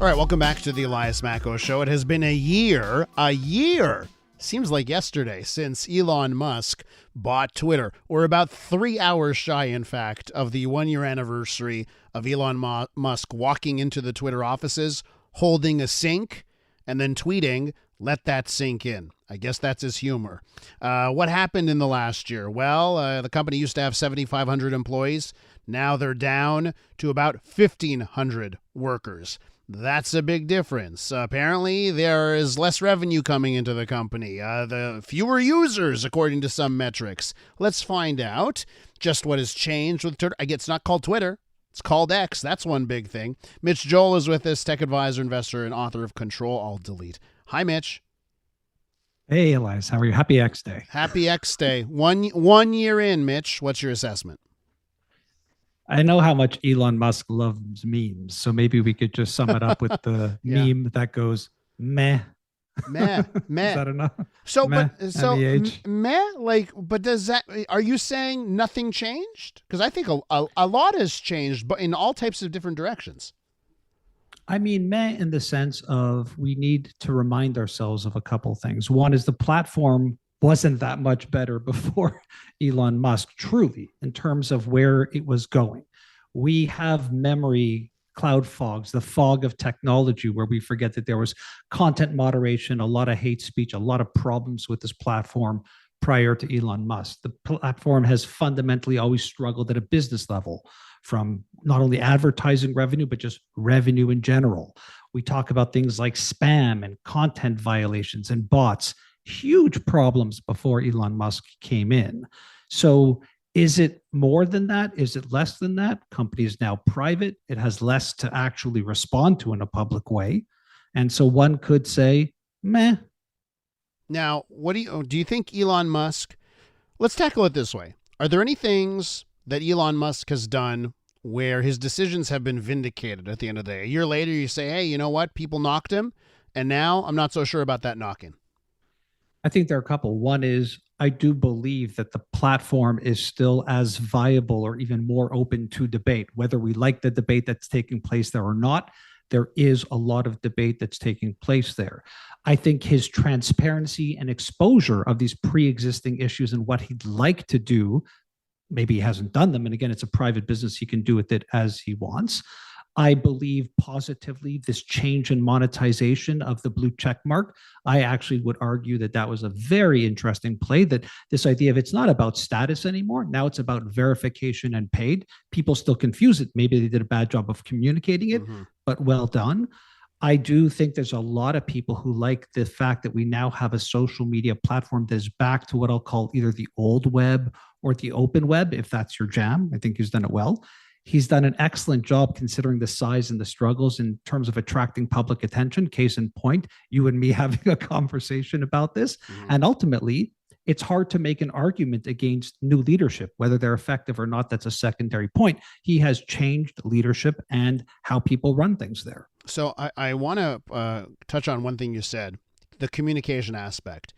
All right, welcome back to the Elias Macko Show. It has been a year, seems like yesterday, since Elon Musk bought Twitter. We're about 3 hours shy, in fact, of the 1-year anniversary of Elon Musk walking into the Twitter offices, holding a sink, and then tweeting, "Let that sink in." I guess that's his humor. What happened in the last year? Well, the company used to have 7,500 employees. Now they're down to about 1,500 workers. That's a big difference. Apparently, there is less revenue coming into the company. The fewer users, according to some metrics. Let's find out just what has changed with Twitter. I guess it's not called Twitter. It's called X. That's one big thing. Mitch Joel is with us, tech advisor, investor, and author of Control Alt Delete. Hi, Mitch. Hey, Elias. How are you? Happy X Day. Happy X Day. One year in, Mitch. What's your assessment? I know how much Elon Musk loves memes, so maybe we could just sum it up with the meme that goes meh. Meh. Meh. Is that enough? So, meh, meh. Like, but does that? Are you saying nothing changed? Because I think a lot has changed, but in all types of different directions. I mean, meh in the sense of we need to remind ourselves of a couple things. One is the platform wasn't that much better before Elon Musk, truly, in terms of where it was going. We have memory cloud fogs, the fog of technology, where we forget that there was content moderation, a lot of hate speech, a lot of problems with this platform prior to Elon Musk. The platform has fundamentally always struggled at a business level, from not only advertising revenue, but just revenue in general. We talk about things like spam and content violations and bots, huge problems before Elon Musk came in. So is it more than that? Is it less than that? Company is now private. It has less to actually respond to in a public way. And so one could say, meh. Now, what do you think Elon Musk, let's tackle it this way. Are there any things that Elon Musk has done where his decisions have been vindicated at the end of the day? A year later, you say, hey, you know what? People knocked him, and now I'm not so sure about that knocking. I think there are a couple. One is I do believe that the platform is still as viable or even more open to debate. Whether we like the debate that's taking place there or not, there is a lot of debate that's taking place there. I think his transparency and exposure of these pre-existing issues and what he'd like to do, maybe he hasn't done them. And again, it's a private business. He can do with it as he wants. I believe positively this change in monetization of the blue check mark. I actually would argue that that was a very interesting play, that this idea of it's not about status anymore. Now it's about verification and paid. People still confuse it. Maybe they did a bad job of communicating it, but well done. I do think there's a lot of people who like the fact that we now have a social media platform that is back to what I'll call either the old web or the open web, if that's your jam. I think he's done it well. He's done an excellent job considering the size and the struggles in terms of attracting public attention. Case in point, you and me having a conversation about this. And ultimately, it's hard to make an argument against new leadership, whether they're effective or not. That's a secondary point. He has changed leadership and how people run things there. So I want to touch on one thing you said, the communication aspect.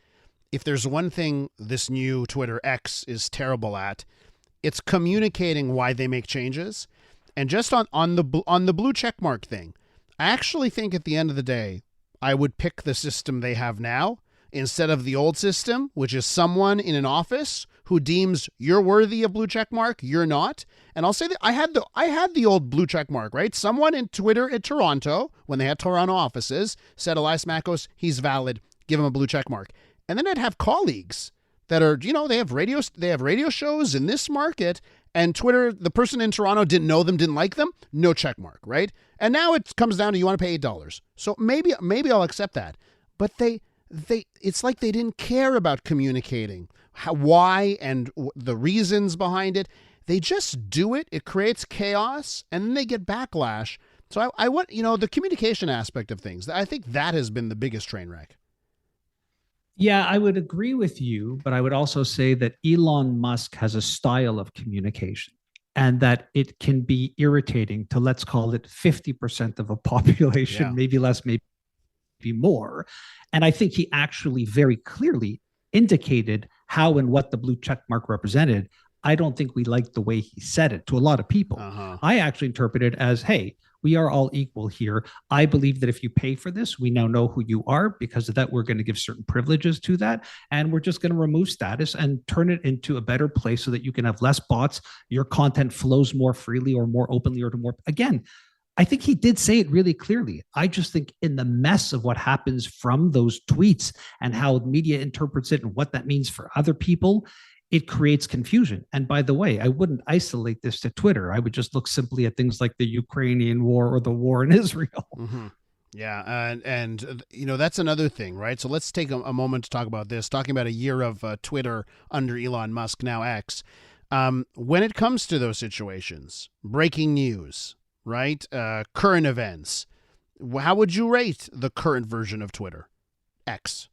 If there's one thing this new Twitter X is terrible at, it's communicating why they make changes. And just on the blue checkmark thing, I actually think at the end of the day, I would pick the system they have now instead of the old system, which is someone in an office who deems you're worthy of blue checkmark, you're not. And I'll say that I had the old blue checkmark, right? Someone in Twitter at Toronto, when they had Toronto offices, said Elias Mackos, he's valid, give him a blue checkmark. And then I'd have colleagues that are, they have radio shows in this market, and Twitter, the person in Toronto didn't know them, didn't like them, no check mark, right? And now it comes down to you want to pay $8. So maybe I'll accept that. But it's like they didn't care about communicating why and the reasons behind it. They just do it. It creates chaos, and then they get backlash. So I want, the communication aspect of things. I think that has been the biggest train wreck. Yeah, I would agree with you, but I would also say that Elon Musk has a style of communication and that it can be irritating to, let's call it 50% of a population, maybe less, maybe more. And I think he actually very clearly indicated how and what the blue check mark represented. I don't think we liked the way he said it to a lot of people. I actually interpret it as, hey, We are all equal here. I believe that if you pay for this, we now know who you are. Because of that, we're going to give certain privileges to that. And we're just going to remove status and turn it into a better place so that you can have less bots. Your content flows more freely or more openly or to more, again, I think he did say it really clearly. I just think in the mess of what happens from those tweets and how media interprets it and what that means for other people, it creates confusion. And by the way, I wouldn't isolate this to Twitter. I would just look simply at things like the Ukrainian war or the war in Israel. Mm-hmm. Yeah, and that's another thing, right? So let's take a moment to talk about this. Talking about a year of Twitter under Elon Musk, now X. When it comes to those situations, breaking news, right? Current events. How would you rate the current version of Twitter, X?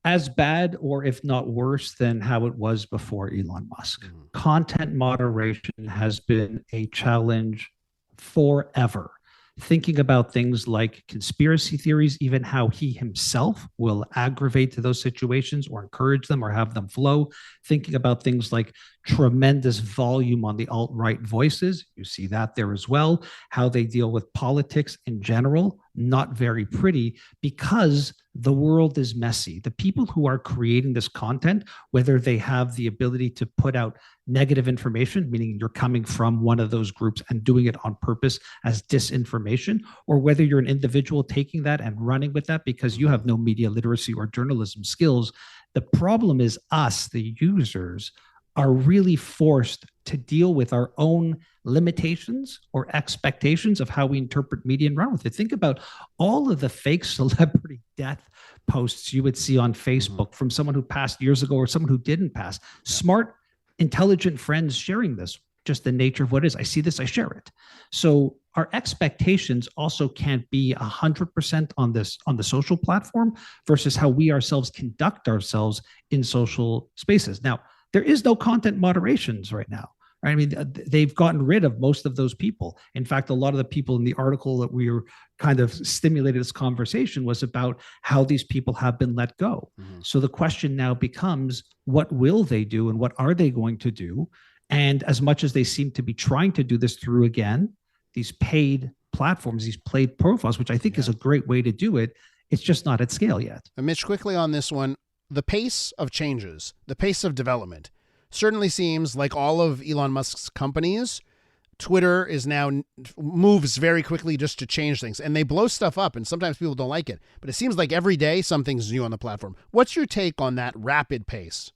As bad, or if not worse, than how it was before Elon Musk. Mm-hmm. Content moderation has been a challenge forever. Thinking about things like conspiracy theories, even how he himself will aggravate to those situations or encourage them or have them flow. Thinking about things like tremendous volume on the alt-right voices. You see that there as well. How they deal with politics in general, not very pretty, because the world is messy. The people who are creating this content, whether they have the ability to put out negative information, meaning you're coming from one of those groups and doing it on purpose as disinformation, or whether you're an individual taking that and running with that because you have no media literacy or journalism skills. The problem is us, the users, are really forced to deal with our own limitations or expectations of how we interpret media and run with it. Think about all of the fake celebrity death posts you would see on Facebook from someone who passed years ago or someone who didn't pass. Yeah. Smart, intelligent friends sharing this, just the nature of what it is. I see this, I share it. So our expectations also can't be 100% on the social platform versus how we ourselves conduct ourselves in social spaces. Now, there is no content moderations right now. Right? I mean, they've gotten rid of most of those people. In fact, a lot of the people in the article that we were kind of stimulated this conversation was about how these people have been let go. Mm-hmm. So the question now becomes, what will they do and what are they going to do? And as much as they seem to be trying to do this through, again, these paid platforms, these paid profiles, which I think is a great way to do it, it's just not at scale yet. And Mitch, quickly on this one, the pace of changes, the pace of development, certainly seems like all of Elon Musk's companies, Twitter is now moves very quickly just to change things. And they blow stuff up, and sometimes people don't like it. But it seems like every day something's new on the platform. What's your take on that rapid pace?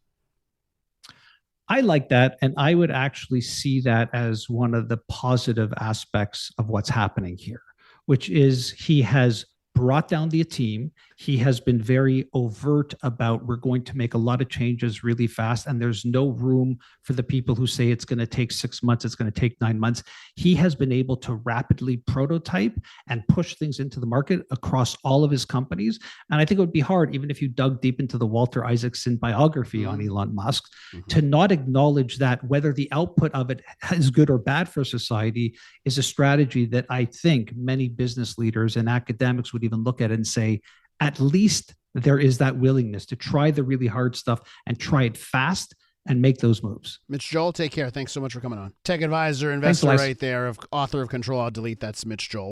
I like that. And I would actually see that as one of the positive aspects of what's happening here, which is he has brought down the team. He has been very overt about we're going to make a lot of changes really fast, and there's no room for the people who say it's going to take 6 months, it's going to take 9 months. He has been able to rapidly prototype and push things into the market across all of his companies. And I think it would be hard, even if you dug deep into the Walter Isaacson biography on Elon Musk, to not acknowledge that whether the output of it is good or bad for society is a strategy that I think many business leaders and academics would even look at and say, at least there is that willingness to try the really hard stuff and try it fast and make those moves. Mitch Joel, take care. Thanks so much for coming on. Tech advisor, investor right there, author of Control Alt Delete. That's Mitch Joel.